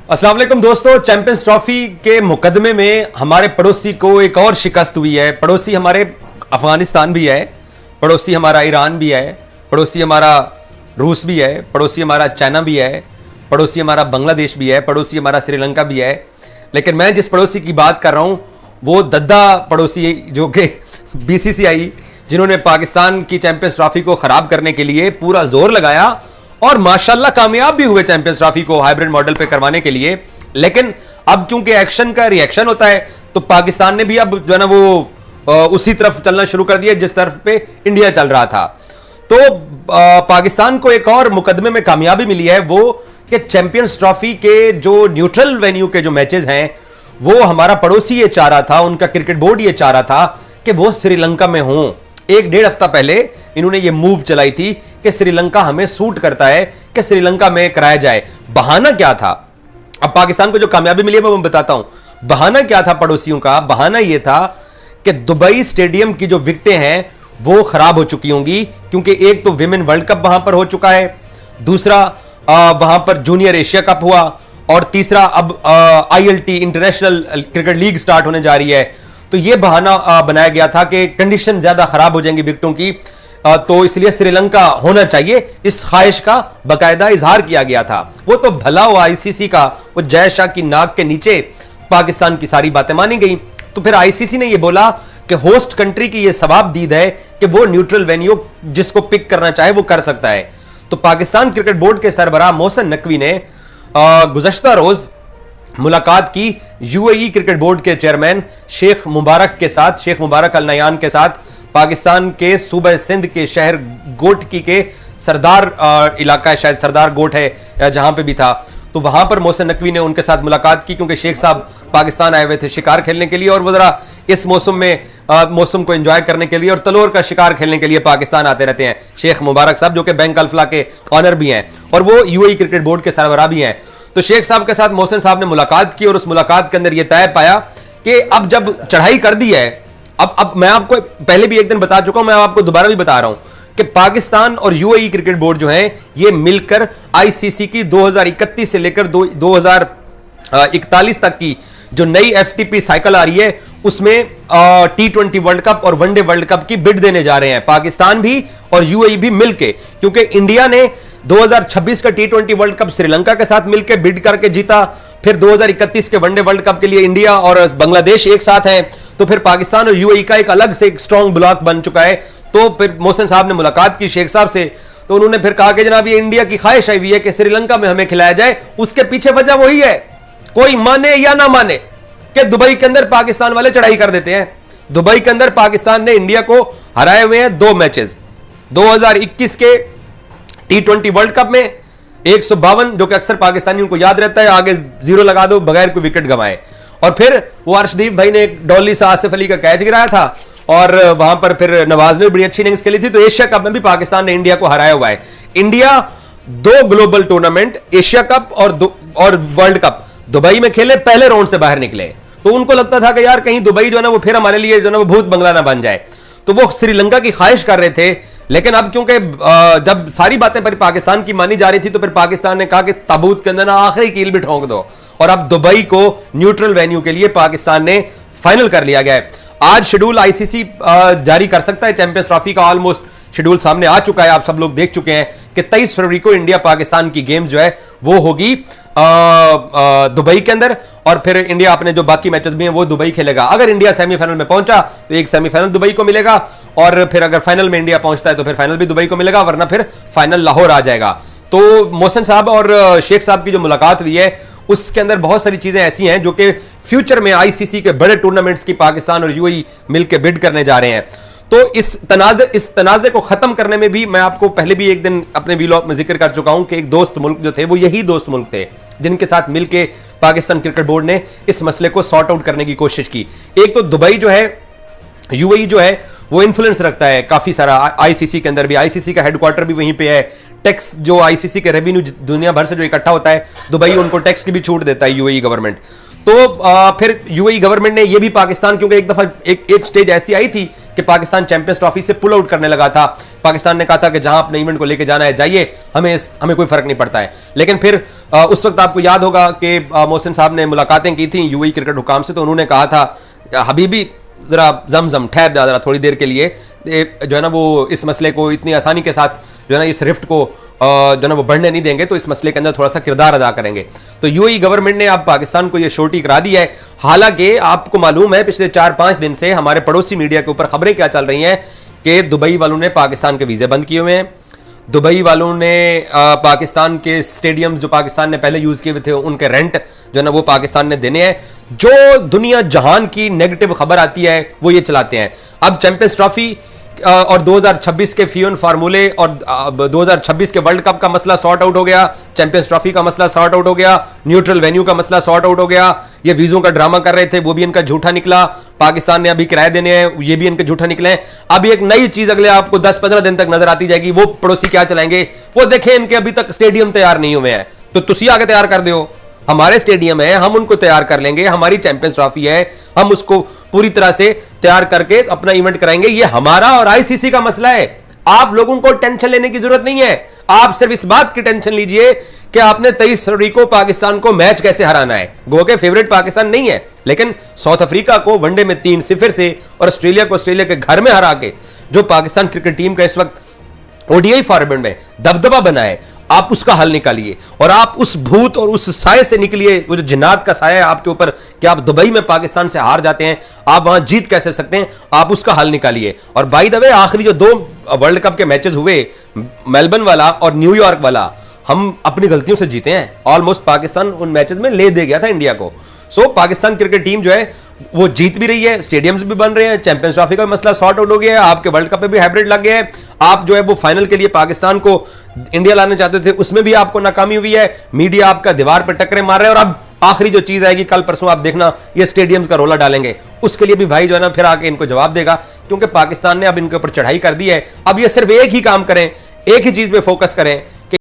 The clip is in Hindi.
अस्सलाम वालेकुम दोस्तों, चैंपियंस ट्रॉफी के मुकदमे में हमारे पड़ोसी को एक और शिकस्त हुई है। पड़ोसी हमारे अफगानिस्तान भी है, पड़ोसी हमारा ईरान भी है, पड़ोसी हमारा रूस भी है, पड़ोसी हमारा चाइना भी है, पड़ोसी हमारा बांग्लादेश भी है, पड़ोसी हमारा श्रीलंका भी है। लेकिन मैं जिस पड़ोसी की बात कर रहा हूं वो दद्दा पड़ोसी, जो कि बीसीसीआई, जिन्होंने पाकिस्तान की चैंपियंस ट्रॉफी को खराब करने के लिए पूरा जोर लगाया और माशाल्लाह कामयाब भी हुए चैंपियंस ट्रॉफी को हाइब्रिड मॉडल पे करवाने के लिए। लेकिन अब क्योंकि एक्शन का रिएक्शन होता है तो पाकिस्तान ने भी अब जो है ना वो उसी तरफ चलना शुरू कर दिया जिस तरफ पे इंडिया चल रहा था। तो पाकिस्तान को एक और मुकदमे में कामयाबी मिली है, वो कि चैंपियंस ट्रॉफी के जो न्यूट्रल वेन्यू के जो मैचेस हैं वो हमारा पड़ोसी ये चाह रहा था, उनका क्रिकेट बोर्ड ये चाह रहा था कि वो श्रीलंका में हों। एक डेढ़ हफ्ता पहले इन्होंने ये मूव चलाई थी कि श्रीलंका हमें सूट करता है कि श्रीलंका में कराया जाए। बहाना क्या था? अब पाकिस्तान को जो कामयाबी मिली है मैं बताता हूं। बहाना क्या था पड़ोसियों का? बहाना यह था कि दुबई स्टेडियम की जो विकेटें हैं वो खराब हो चुकी होंगी, क्योंकि एक तो विमेन वर्ल्ड कप वहां पर हो चुका है, दूसरा वहां पर जूनियर एशिया कप हुआ, और तीसरा अब ILT international cricket league start होने जा रही है। तो यह बहाना बनाया गया था कि कंडीशन ज्यादा खराब हो जाएंगी विकेटों की, तो इसलिए श्रीलंका होना चाहिए। इस ख्वाहिश का बकायदा इजहार किया गया था। वो तो भला हुआ ICC का, वो जय शाह की नाक के नीचे पाकिस्तान की सारी बातें मानी गई। तो फिर ICC ने यह बोला कि होस्ट कंट्री की यह सवाब दीद है कि वो न्यूट्रल वेन्यू जिसको पिक करना चाहे वो कर सकता है। तो पाकिस्तान क्रिकेट बोर्ड के सरबराह मोहसिन नकवी ने गुज़श्ता रोज मुलाकात की UAE क्रिकेट बोर्ड के चेयरमैन शेख मुबारक के साथ, शेख मुबारक अल नयान के साथ, पाकिस्तान के सूबे सिंध के शहर गोटकी के सरदार इलाका है, शायद सरदार गोट है जहां पे भी था। तो वहां पर मोहसिन नकवी ने उनके साथ मुलाकात की, क्योंकि शेख साहब पाकिस्तान आए हुए थे शिकार खेलने के लिए, और वो जरा इस मौसम में मौसम को एंजॉय करने के लिए और तलोर का शिकार खेलने के लिए पाकिस्तान आते रहते हैं। शेख मुबारक साहब जो कि बैंक अल्फला के ऑनर भी हैं और वो UAE क्रिकेट बोर्ड के सरबराह भी हैं। तो शेख साहब के साथ मोहसिन साहब ने मुलाकात की और उस मुलाकात के अंदर यह तय पाया कि अब जब चढ़ाई कर दी है, अब मैं आपको पहले भी एक दिन बता चुका हूं, मैं आपको दोबारा भी बता रहा हूं कि पाकिस्तान और UAE क्रिकेट बोर्ड जो है ये मिलकर ICC की 2031 से लेकर 2041 तक की जो नई FTP साइकिल आ रही है उसमें T20 वर्ल्ड कप और वनडे वर्ल्ड कप की बिड देने जा रहे हैं, पाकिस्तान भी और UAE भी मिलके। क्योंकि इंडिया ने 2026 का T20 वर्ल्ड कप श्रीलंका के साथ मिलकर बिड करके जीता, फिर 2031 के वनडे वर्ल्ड कप के लिए इंडिया और बांग्लादेश एक साथ हैं, तो फिर पाकिस्तान और UAE का एक अलग से एक स्ट्रॉन्ग ब्लॉक बन चुका है। तो फिर मोहसिन साहब ने मुलाकात की शेख साहब से, तो उन्होंने फिर कहा कि जनाब ये इंडिया की ख्वाहिश आई हुई है कि श्रीलंका में हमें खिलाया जाए। उसके पीछे वजह वही है, कोई माने या ना माने, कि दुबई के अंदर पाकिस्तान वाले चढ़ाई कर देते हैं। दुबई के अंदर पाकिस्तान ने इंडिया को हराए हुए हैं 2 मैचेस। 2021 के T20 वर्ल्ड कप में 152, जो कि अक्सर पाकिस्तानियों को याद रहता है, आगे 0 लगा दो बगैर कोई विकेट गंवाए। और फिर वो अर्शदीप भाई ने एक डॉली से आसिफ अली का कैच गिराया था, और वहां पर फिर नवाज ने बड़ी अच्छी इनिंग्स खेली थी। तो एशिया कप में भी पाकिस्तान ने इंडिया को हराया हुआ है। India 2 global tournament, Asia cup और वर्ल्ड कप दुबई में खेले, पहले राउंड से बाहर निकले। तो उनको लगता था कि यार कहीं दुबई जो है ना वो फिर हमारे लिए जो है ना वो भूत बंगला ना बन जाए, तो वो श्रीलंका की ख्वाहिश कर रहे थे। लेकिन अब क्योंकि जब सारी बातें पर पाकिस्तान की मानी जा रही थी, तो फिर पाकिस्तान ने कहा कि ताबूत के अंदर ना आखिरी कील भी ठोंक दो, और अब दुबई को न्यूट्रल वेन्यू के लिए पाकिस्तान ने फाइनल कर लिया गया है। आज शेड्यूल ICC जारी कर सकता है। चैंपियंस ट्रॉफी का ऑलमोस्ट शेड्यूल सामने आ चुका है, आप सब लोग देख चुके हैं कि 23 फरवरी को इंडिया पाकिस्तान की गेम जो है वो होगी दुबई के अंदर, और फिर इंडिया अपने जो बाकी मैचेस भी हैं वो दुबई खेलेगा। अगर इंडिया सेमीफाइनल में पहुंचा तो एक सेमीफाइनल दुबई को मिलेगा, और फिर अगर फाइनल में इंडिया पहुंचता है तो फिर फाइनल भी दुबई को मिलेगा, वरना फिर फाइनल लाहौर आ जाएगा। तो मोहसिन साहब और शेख साहब की जो मुलाकात हुई है उसके अंदर बहुत सारी चीजें ऐसी हैं जो कि फ्यूचर में ICC के बड़े टूर्नामेंट्स की पाकिस्तान और UAE मिलकर बिड करने जा रहे हैं। तो इस तनाज़े को खत्म करने में भी मैं आपको पहले भी एक दिन अपने व्लॉग में जिक्र कर चुका हूं कि एक दोस्त मुल्क जो थे वो यही दोस्त मुल्क थे जिनके साथ मिलकर पाकिस्तान क्रिकेट बोर्ड ने इस मसले को सॉर्ट आउट करने की कोशिश की। एक तो दुबई जो है, UAE जो है वो इन्फ्लुएंस रखता है काफी सारा ICC के अंदर भी। ICC का हेडक्वार्टर भी वहीं पे है। टैक्स जो ICC के रेवेन्यू दुनिया भर से जो इकट्ठा होता है, दुबई उनको टैक्स की भी छूट देता है UAE गवर्नमेंट। तो फिर यूएई गवर्नमेंट ने ये भी पाकिस्तान, क्योंकि एक दफा एक स्टेज ऐसी आई थी कि पाकिस्तान चैंपियंस ट्रॉफी से पुल आउट करने लगा था। पाकिस्तान ने कहा था कि जहां अपने इवेंट को लेके जाना है जाइए, हमें कोई फर्क नहीं पड़ता है। लेकिन फिर उस वक्त आपको याद होगा कि मोहसिन साहब ने मुलाकातें की थी यूएई क्रिकेट हुकाम से, तो उन्होंने कहा था हबीबी जरा जमजम ठहर जा जरा थोड़ी देर के लिए, जो है ना वो इस मसले को इतनी आसानी के साथ जो है ना इस रिफ्ट को जो है ना वो बढ़ने नहीं देंगे, तो इस मसले के अंदर थोड़ा सा किरदार अदा करेंगे। तो यूएई गवर्नमेंट ने अब पाकिस्तान को ये श्योरिटी करा दी है। हालांकि आपको मालूम है पिछले 4-5 दिन से हमारे पड़ोसी मीडिया के ऊपर खबरें क्या चल रही हैं कि दुबई वालों ने पाकिस्तान के वीजे बंद किए हुए हैं, दुबई वालों ने पाकिस्तान के स्टेडियम्स जो पाकिस्तान ने पहले यूज किए हुए थे उनके रेंट जो है ना वो पाकिस्तान ने देने हैं। जो दुनिया जहान की नेगेटिव खबर आती है वो ये चलाते हैं। अब चैंपियंस ट्रॉफी और 2026 के फियोन फार्मूले और 2026 के वर्ल्ड कप का मसला सॉर्ट आउट हो गया, चैंपियंस ट्रॉफी का मसला सॉर्ट आउट हो गया, न्यूट्रल वेन्यू का मसला सॉर्ट आउट हो गया। ये वीजों का ड्रामा कर रहे थे वो भी इनका झूठा निकला, पाकिस्तान ने अभी किराए देने हैं ये भी इनके झूठा निकले हैं। अभी एक नई चीज अगले आपको 10-15 दिन तक नजर आती जाएगी, वो पड़ोसी क्या चलाएंगे वो देखें। इनके अभी तक स्टेडियम तैयार नहीं हुए हैं, तो तुसी आगे तैयार कर दो। हमारे स्टेडियम है, हम उनको तैयार कर लेंगे, हमारी चैंपियंस ट्रॉफी है, हम उसको पूरी तरह से तैयार करके अपना इवेंट कराएंगे। ये हमारा और आईसीसी का मसला है, आप लोगों को टेंशन लेने की जरूरत नहीं है। आप सिर्फ इस बात की टेंशन लीजिए कि आपने 23 फरवरी को पाकिस्तान को मैच कैसे हराना है। गो के फेवरेट पाकिस्तान नहीं है, लेकिन साउथ अफ्रीका को वनडे में 3-0 से और ऑस्ट्रेलिया को ऑस्ट्रेलिया के घर में हरा के जो पाकिस्तान क्रिकेट टीम का इस वक्त ओडीआई फॉर्मेट में दबदबा बना है, आप उसका हल निकालिए और आप उस भूत और उस साए से निकलिए। वो जो जिन्नात का साया है आपके ऊपर कि आप दुबई में पाकिस्तान से हार जाते हैं, आप वहां जीत कैसे सकते हैं, आप उसका हल निकालिए। और बाय द वे आखिरी जो 2 वर्ल्ड कप के मैचेस हुए, मेलबर्न वाला और न्यूयॉर्क वाला, हम अपनी गलतियों से जीते हैं। ऑलमोस्ट पाकिस्तान उन मैचेस में ले दे गया था इंडिया को। सो पाकिस्तान क्रिकेट टीम जो है वो जीत भी रही है, स्टेडियम्स भी बन रहे हैं, चैंपियंस ट्रॉफी का मसला सॉर्ट आउट हो गया है, आपके वर्ल्ड कप में भी हाइब्रिड लग गया है। आप जो है वो फाइनल के लिए पाकिस्तान को इंडिया लाने चाहते थे, उसमें भी आपको नाकामी हुई है। मीडिया आपका दीवार पर टक्करे मार रहे हैं। और अब आखिरी जो चीज आएगी कल परसों आप देखना, ये स्टेडियम्स का रोला डालेंगे, उसके लिए भी भाई जो है ना फिर आके इनको जवाब देगा, क्योंकि पाकिस्तान ने अब इनके ऊपर चढ़ाई कर दी है। अब ये सिर्फ एक ही काम करें, एक ही चीज पे फोकस करें कि